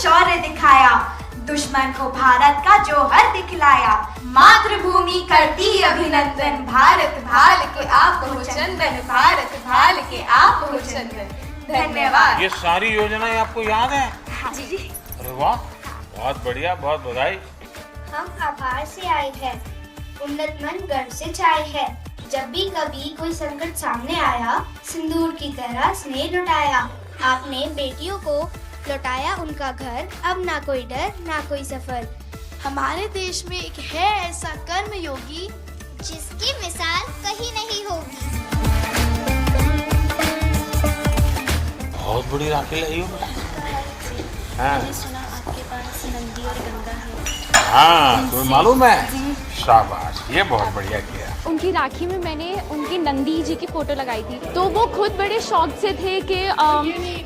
शौर्य दिखाया, दुश्मन को भारत का जौहर दिखलाया। मातृभूमि करती अभिनंदन, भारत भाल के आप हो चंदन, भारत भाल के आप हो चंदन। धन्यवाद। ये सारी योजनाएं आपको याद है? हाँ जी। अरे वाह, बहुत बढ़िया, बहुत बधाई। हम आभार से आए हैं, उन्नत मन गर्व से छाए है। जब भी कभी कोई संकट सामने आया, सिंदूर की तरह स्नेह लुटाया। आपने बेटियों को लौटाया उनका घर, अब ना कोई डर ना कोई सफर। हमारे देश में एक है ऐसा कर्मयोगी जिसकी मिसाल कहीं नहीं होगी। बहुत बड़ी राखी लाई हो। मैंने सुना आपके पास नंदी और गंगा है। हाँ, तुम्हें मालूम है? शाबाश, ये बहुत बढ़िया किया। उनकी राखी में मैंने उनकी नंदी जी की फोटो लगाई थी, तो वो खुद बड़े शौक से थे कि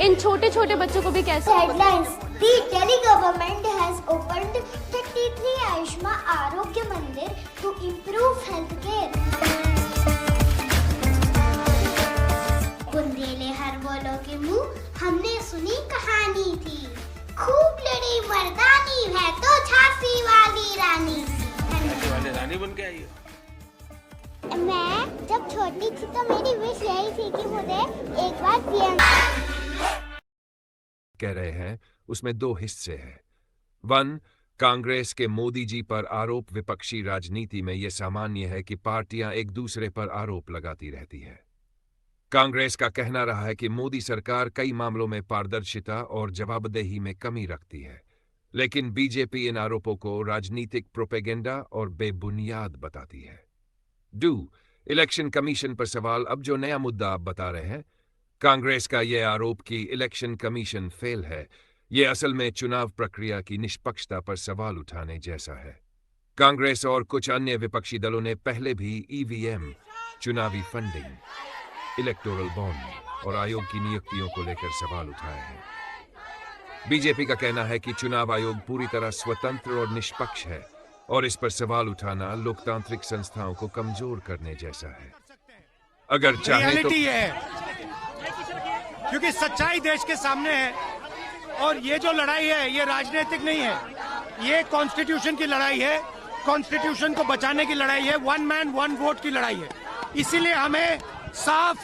इन छोटे छोटे बच्चों को भी कैसे। Headlines: The Delhi government has opened 33 Ayushman आरोग्य मंदिर to improve health care. Bundele हर बोलो के मुंह, हमने सुनी कहानी थी। खूब लड़ी मर्दानी है तो झांसी वाली रानी झांसी वाली रानी बन के आई हो। मैं जब छोटी थी तो मेरी विश यही थी कि मुझे एक बार पीएम। कह रहे हैं उसमें दो हिस्से हैं। 1. कांग्रेस के मोदी जी पर आरोप। विपक्षी राजनीति में यह सामान्य है कि पार्टियां एक दूसरे पर आरोप लगाती रहती है। कांग्रेस का कहना रहा है कि मोदी सरकार कई मामलों में पारदर्शिता और जवाबदेही में कमी रखती है, लेकिन बीजेपी इन आरोपों को राजनीतिक प्रोपेगेंडा और बेबुनियाद बताती है। 2. इलेक्शन कमीशन पर सवाल। अब जो नया मुद्दा आप बता रहे हैं, कांग्रेस का यह आरोप कि इलेक्शन कमीशन फेल है, यह असल में चुनाव प्रक्रिया की निष्पक्षता पर सवाल उठाने जैसा है। कांग्रेस और कुछ अन्य विपक्षी दलों ने पहले भी ईवीएम, चुनावी फंडिंग, इलेक्टोरल बॉन्ड और आयोग की नियुक्तियों को लेकर सवाल उठाए हैं। बीजेपी का कहना है कि चुनाव आयोग पूरी तरह स्वतंत्र और निष्पक्ष है और इस पर सवाल उठाना लोकतांत्रिक संस्थाओं को कमजोर करने जैसा है। अगर चाहे तो है, क्योंकि सच्चाई देश के सामने है और ये जो लड़ाई है ये राजनीतिक नहीं है, ये कॉन्स्टिट्यूशन की लड़ाई है, कॉन्स्टिट्यूशन को बचाने की लड़ाई है, 1 मैन 1 वोट की लड़ाई है। इसीलिए हमें साफ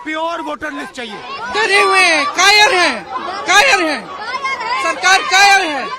प्योर वोटर लिस्ट चाहिए। डरे हुए हैं, कायर हैं, सरकार कायर है।